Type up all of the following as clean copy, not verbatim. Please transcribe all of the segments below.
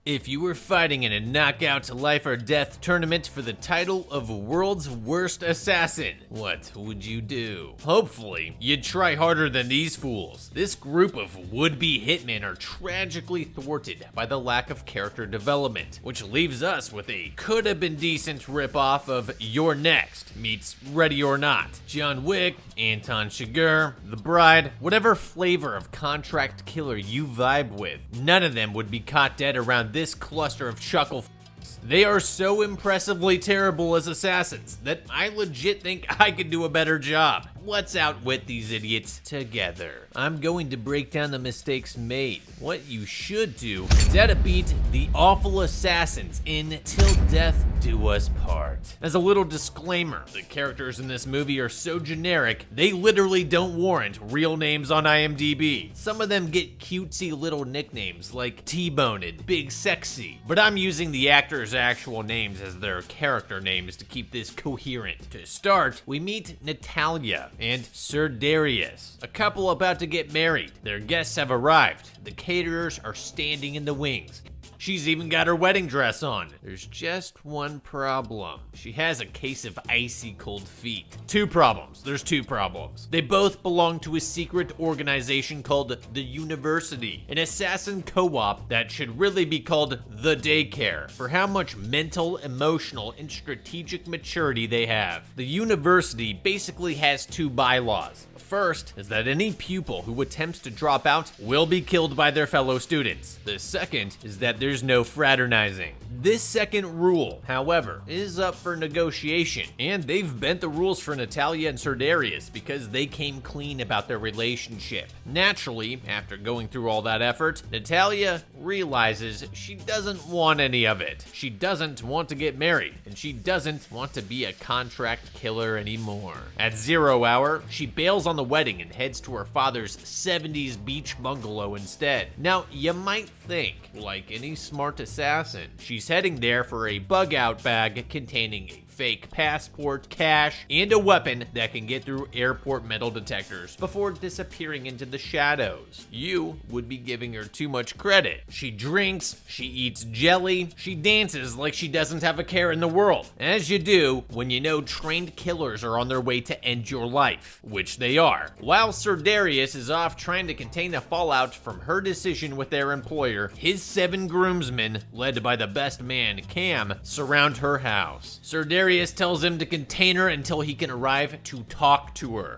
If you were fighting in a knockout life or death tournament for the title of World's Worst Assassin, what would you do? Hopefully, you'd try harder than these fools. This group of would-be hitmen are tragically thwarted by the lack of character development, which leaves us with a could-have-been-decent ripoff of You're Next meets Ready or Not. John Wick, Anton Chigurh, The Bride, whatever flavor of contract killer you vibe with, none of them would be caught dead around this cluster of chuckle f***s. They are so impressively terrible as assassins that I legit think I could do a better job. Let's outwit these idiots together. I'm going to break down the mistakes made, what you should do, and how to beat the awful assassins in Till Death Do Us Part. As a little disclaimer, the characters in this movie are so generic, they literally don't warrant real names on IMDb. Some of them get cutesy little nicknames like T-Bone and Big Sexy, but I'm using the actors' actual names as their character names to keep this coherent. To start, we meet Natalia and Sir Darius, a couple about to get married. Their guests have arrived. The caterers are standing in the wings. She's even got her wedding dress on. There's just one problem. She has a case of icy cold feet. Two problems. There's two problems. They both belong to a secret organization called the University, an assassin co-op that should really be called the Daycare for how much mental, emotional, and strategic maturity they have. The University basically has two bylaws. First is that any pupil who attempts to drop out will be killed by their fellow students. The second is that there's no fraternizing. This second rule, however, is up for negotiation, and they've bent the rules for Natalia and Sir Darius because they came clean about their relationship. Naturally, after going through all that effort, Natalia realizes she doesn't want any of it. She doesn't want to get married, and she doesn't want to be a contract killer anymore. At 0 hour, she bails on the wedding and heads to her father's 70s beach bungalow instead. Now, you might think, like any smart assassin, she's heading there for a bug-out bag containing a fake passport, cash, and a weapon that can get through airport metal detectors before disappearing into the shadows. You would be giving her too much credit. She drinks, she eats jelly, she dances like she doesn't have a care in the world, as you do when you know trained killers are on their way to end your life, which they are. While Sir Darius is off trying to contain the fallout from her decision with their employer, his 7 groomsmen, led by the best man, Cam, surround her house. Sir Darius tells him to contain her until he can arrive to talk to her.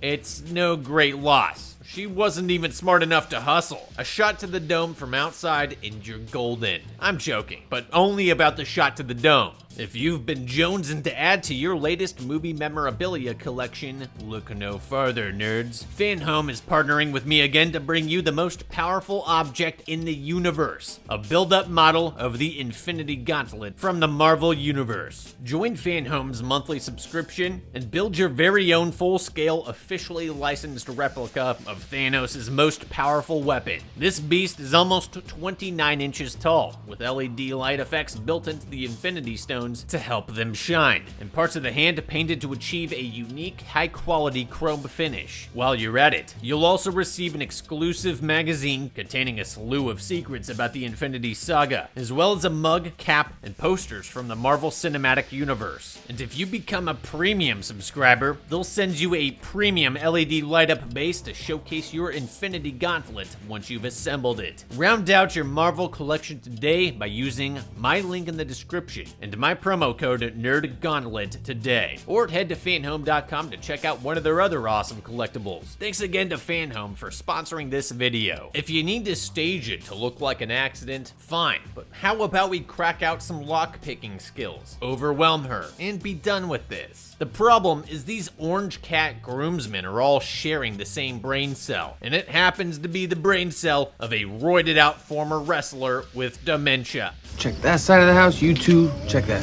It's no great loss. She wasn't even smart enough to hustle. A shot to the dome from outside and you're golden. I'm joking, but only about the shot to the dome. If you've been jonesing to add to your latest movie memorabilia collection, look no farther, nerds. FanHome is partnering with me again to bring you the most powerful object in the universe, a build-up model of the Infinity Gauntlet from the Marvel Universe. Join FanHome's monthly subscription and build your very own full-scale, officially licensed replica of Thanos' most powerful weapon. This beast is almost 29 inches tall, with LED light effects built into the Infinity Stone to help them shine, and parts of the hand painted to achieve a unique, high-quality chrome finish. While you're at it, you'll also receive an exclusive magazine containing a slew of secrets about the Infinity Saga, as well as a mug, cap, and posters from the Marvel Cinematic Universe. And if you become a premium subscriber, they'll send you a premium LED light-up base to showcase your Infinity Gauntlet once you've assembled it. Round out your Marvel collection today by using my link in the description and my promo code NERDGauntlet today, or head to fanhome.com to check out one of their other awesome collectibles. Thanks again to FanHome for sponsoring this video. If you need to stage it to look like an accident, fine, but how about we crack out some lock-picking skills, overwhelm her, and be done with this? The problem is these orange cat groomsmen are all sharing the same brain cell, and it happens to be the brain cell of a roided out former wrestler with dementia. Check that side of the house, you two check that side.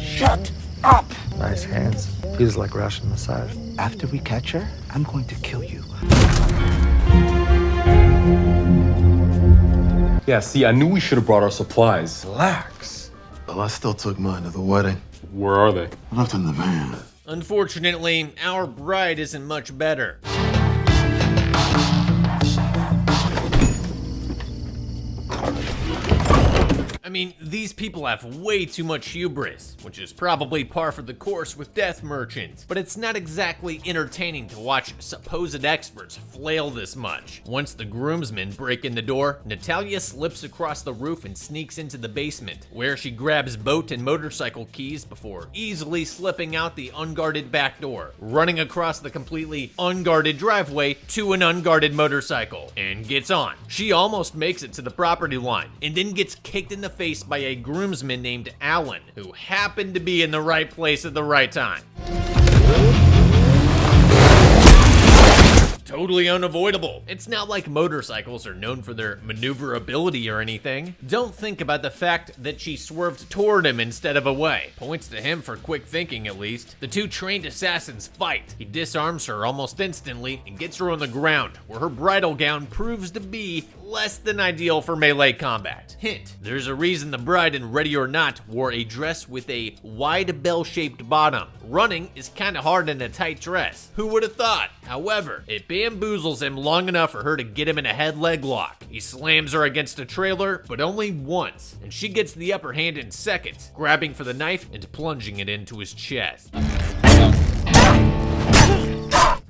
Shut up! Nice hands. Feels like Russian massage. After we catch her, I'm going to kill you. Yeah, see, I knew we should have brought our supplies. Relax. Well, I still took mine to the wedding. Where are they? I left in the van. Unfortunately, our bride isn't much better. mean, these people have way too much hubris, which is probably par for the course with death merchants, but it's not exactly entertaining to watch supposed experts flail this much. Once the groomsmen break in the door, Natalia slips across the roof and sneaks into the basement, where she grabs boat and motorcycle keys before easily slipping out the unguarded back door, running across the completely unguarded driveway to an unguarded motorcycle, and gets on. She almost makes it to the property line, and then gets kicked in the face by a groomsman named Alan, who happened to be in the right place at the right time. Totally unavoidable. It's not like motorcycles are known for their maneuverability or anything. Don't think about the fact that she swerved toward him instead of away. Points to him for quick thinking, at least. The two trained assassins fight. He disarms her almost instantly and gets her on the ground, where her bridal gown proves to be less than ideal for melee combat. Hint, there's a reason the bride in Ready or Not wore a dress with a wide bell-shaped bottom. Running is kinda hard in a tight dress. Who would have thought? However, it bamboozles him long enough for her to get him in a head-leg lock. He slams her against a trailer, but only once, and she gets the upper hand in seconds, grabbing for the knife and plunging it into his chest.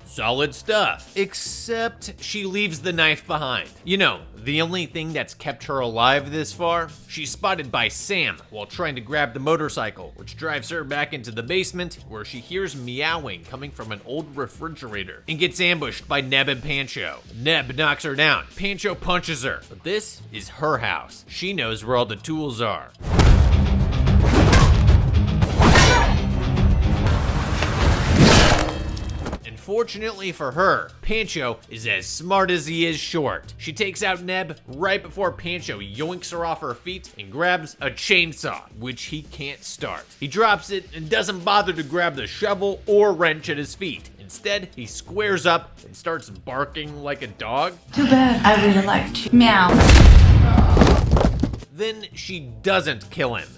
Solid stuff. Except she leaves the knife behind. You know, the only thing that's kept her alive this far? She's spotted by Sam while trying to grab the motorcycle, which drives her back into the basement where she hears meowing coming from an old refrigerator and gets ambushed by Neb and Pancho. Neb knocks her down. Pancho punches her. But this is her house. She knows where all the tools are. Fortunately for her, Pancho is as smart as he is short. She takes out Neb right before Pancho yoinks her off her feet and grabs a chainsaw, which he can't start. He drops it and doesn't bother to grab the shovel or wrench at his feet. Instead, he squares up and starts barking like a dog. Too bad, I really liked you. Meow. Then she doesn't kill him.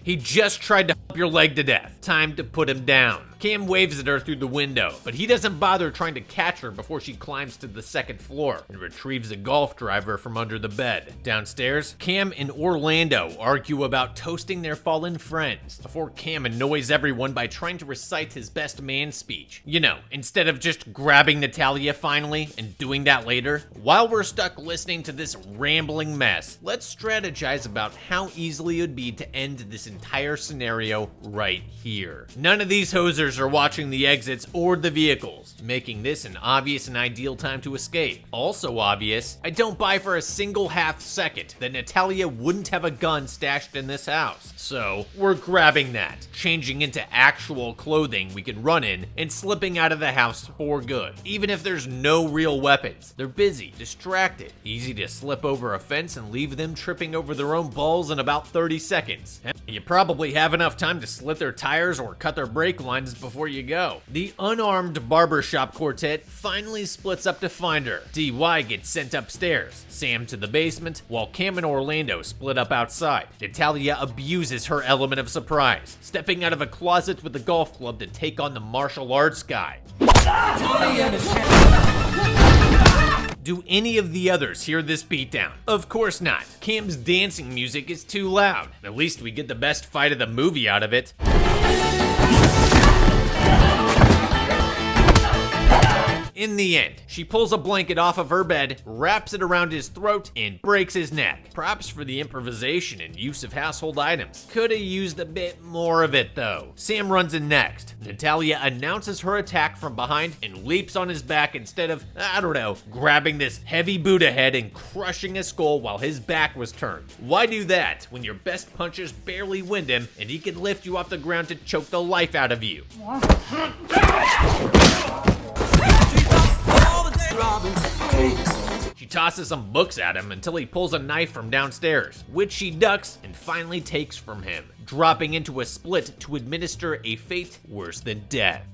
He just tried to hump your leg to death. Time to put him down. Cam waves at her through the window, but he doesn't bother trying to catch her before she climbs to the second floor and retrieves a golf driver from under the bed. Downstairs, Cam and Orlando argue about toasting their fallen friends before Cam annoys everyone by trying to recite his best man speech. You know, instead of just grabbing Natalia finally and doing that later. While we're stuck listening to this rambling mess, let's strategize about how easily it would be to end this entire scenario right here. None of these hosers are watching the exits or the vehicles, making this an obvious and ideal time to escape. Also obvious, I don't buy for a single half second that Natalia wouldn't have a gun stashed in this house. So we're grabbing that, changing into actual clothing we can run in, and slipping out of the house for good. Even if there's no real weapons, they're busy, distracted, easy to slip over a fence and leave them tripping over their own balls in about 30 seconds. You probably have enough time to slit their tires or cut their brake lines before you go. The unarmed barbershop quartet finally splits up to find her. DY gets sent upstairs, Sam to the basement, while Cam and Orlando split up outside. Natalia abuses her element of surprise, stepping out of a closet with a golf club to take on the martial arts guy. Do any of the others hear this beatdown? Of course not. Cam's dancing music is too loud. At least we get the best fight of the movie out of it. In the end, she pulls a blanket off of her bed, wraps it around his throat, and breaks his neck. Props for the improvisation and use of household items. Coulda used a bit more of it though. Sam runs in next. Natalia announces her attack from behind and leaps on his back instead of, I don't know, grabbing this heavy Buddha head and crushing his skull while his back was turned. Why do that when your best punches barely wind him and he can lift you off the ground to choke the life out of you? She tosses some books at him until he pulls a knife from downstairs, which she ducks and finally takes from him, dropping into a split to administer a fate worse than death.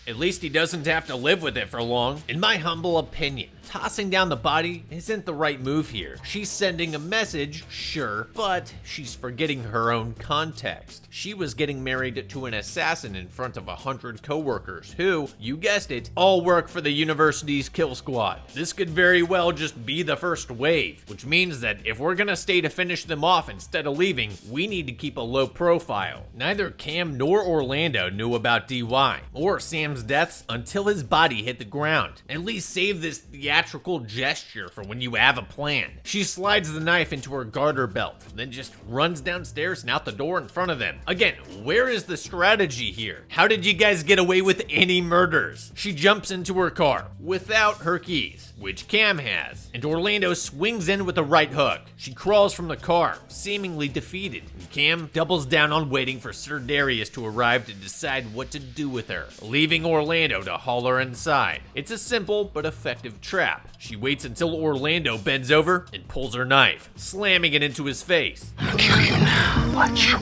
At least he doesn't have to live with it for long. In my humble opinion, Tossing down the body isn't the right move here. She's sending a message, sure, but she's forgetting her own context. She was getting married to an assassin in front of 100 coworkers who, you guessed it, all work for the university's kill squad. This could very well just be the first wave, which means that if we're gonna stay to finish them off instead of leaving, we need to keep a low profile. Neither Cam nor Orlando knew about DY or Sam's deaths until his body hit the ground. At least save this theatrical gesture for when you have a plan. She slides the knife into her garter belt, then just runs downstairs and out the door in front of them. Again, where is the strategy here? How did you guys get away with any murders? She jumps into her car without her keys, which Cam has, and Orlando swings in with a right hook. She crawls from the car, seemingly defeated, and Cam doubles down on waiting for Sir Darius to arrive to decide what to do with her, leaving Orlando to haul her inside. It's a simple but effective trap. She waits until Orlando bends over and pulls her knife, slamming it into his face. I'll kill you now. Watch your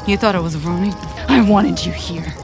You thought I was running? I wanted you here.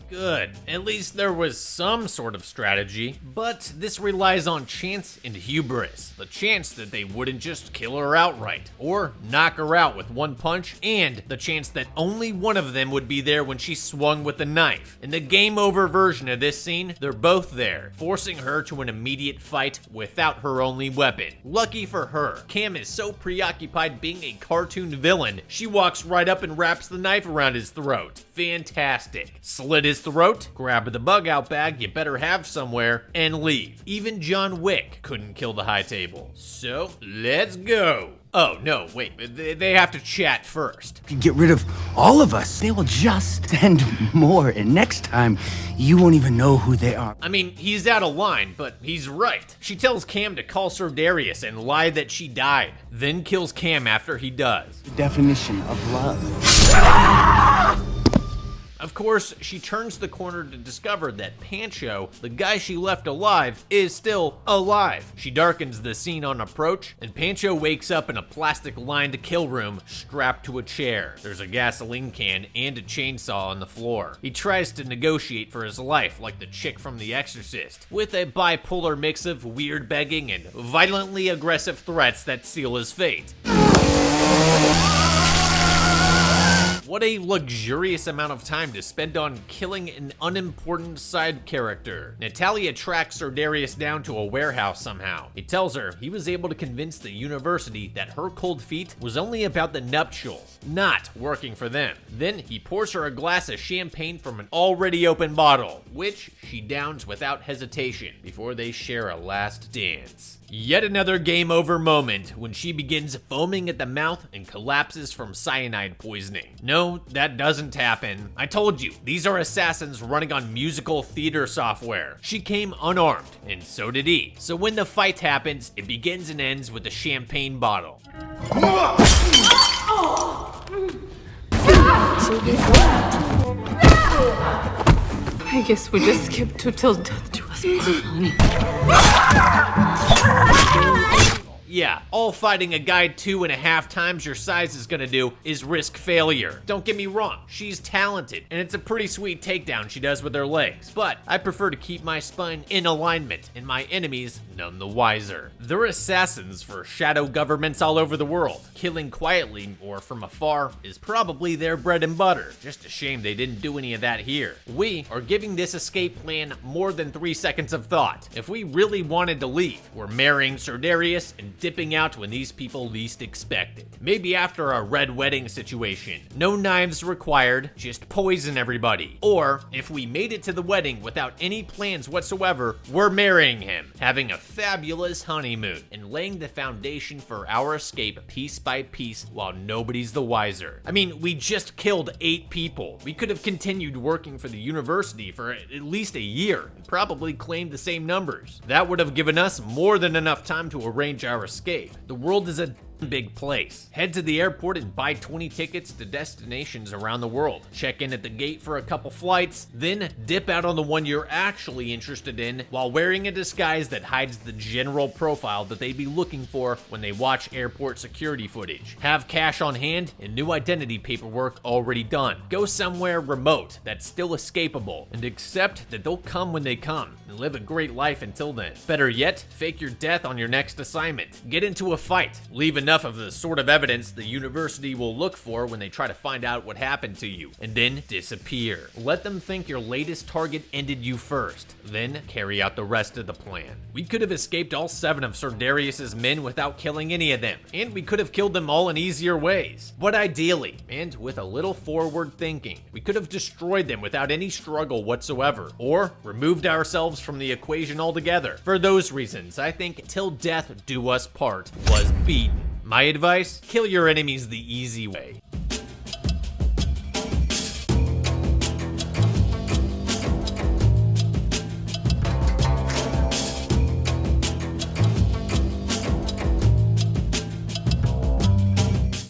Good. At least there was some sort of strategy, but this relies on chance and hubris. The chance that they wouldn't just kill her outright, or knock her out with one punch, and the chance that only one of them would be there when she swung with the knife. In the game over version of this scene, they're both there, forcing her to an immediate fight without her only weapon. Lucky for her, Cam is so preoccupied being a cartoon villain, she walks right up and wraps the knife around his throat. Fantastic. Slit his throat, grab the bug out bag you better have somewhere, and leave. Even John Wick couldn't kill the high table. So, let's go. Oh, no, wait, they have to chat first. You get rid of all of us. They will just send more, and next time, you won't even know who they are. I mean, he's out of line, but he's right. She tells Cam to call Sir Darius and lie that she died, then kills Cam after he does. The definition of love. Of course, she turns the corner to discover that Pancho, the guy she left alive, is still alive. She darkens the scene on approach, and Pancho wakes up in a plastic-lined kill room strapped to a chair. There's a gasoline can and a chainsaw on the floor. He tries to negotiate for his life like the chick from The Exorcist, with a bipolar mix of weird begging and violently aggressive threats that seal his fate. What a luxurious amount of time to spend on killing an unimportant side character. Natalia tracks Sir Darius down to a warehouse somehow. He tells her he was able to convince the university that her cold feet was only about the nuptials, not working for them. Then he pours her a glass of champagne from an already open bottle, which she downs without hesitation before they share a last dance. Yet another game over moment when she begins foaming at the mouth and collapses from cyanide poisoning. No, that doesn't happen. I told you, these are assassins running on musical theater software. She came unarmed, and so did he. So when the fight happens, it begins and ends with a champagne bottle. I guess we just skipped to till death do us, honey. Yeah, all fighting a guy 2.5 times your size is gonna do is risk failure. Don't get me wrong, she's talented, and it's a pretty sweet takedown she does with her legs, but I prefer to keep my spine in alignment, and my enemies none the wiser. They're assassins for shadow governments all over the world. Killing quietly or from afar is probably their bread and butter. Just a shame they didn't do any of that here. We are giving this escape plan more than 3 seconds of thought. If we really wanted to leave, we're marrying Sir Darius and dipping out when these people least expect it. Maybe after a red wedding situation. No knives required, just poison everybody. Or, if we made it to the wedding without any plans whatsoever, we're marrying him, having a fabulous honeymoon, and laying the foundation for our escape piece by piece while nobody's the wiser. I mean, we just killed 8 people. We could have continued working for the university for at least a year, and probably claimed the same numbers. That would have given us more than enough time to arrange our escape. The world is a big place. Head to the airport and buy 20 tickets to destinations around the world. Check in at the gate for a couple flights, then dip out on the one you're actually interested in while wearing a disguise that hides the general profile that they'd be looking for when they watch airport security footage. Have cash on hand and new identity paperwork already done. Go somewhere remote that's still escapable and accept that they'll come when they come and live a great life until then. Better yet, fake your death on your next assignment. Get into a fight. Leave enough of the sort of evidence the university will look for when they try to find out what happened to you, and then disappear. Let them think your latest target ended you first, then carry out the rest of the plan. We could have escaped all 7 of Sir Darius's men without killing any of them, and we could have killed them all in easier ways. But ideally, and with a little forward thinking, we could have destroyed them without any struggle whatsoever, or removed ourselves from the equation altogether. For those reasons, I think Till Death Do Us Part was beaten. My advice? Kill your enemies the easy way.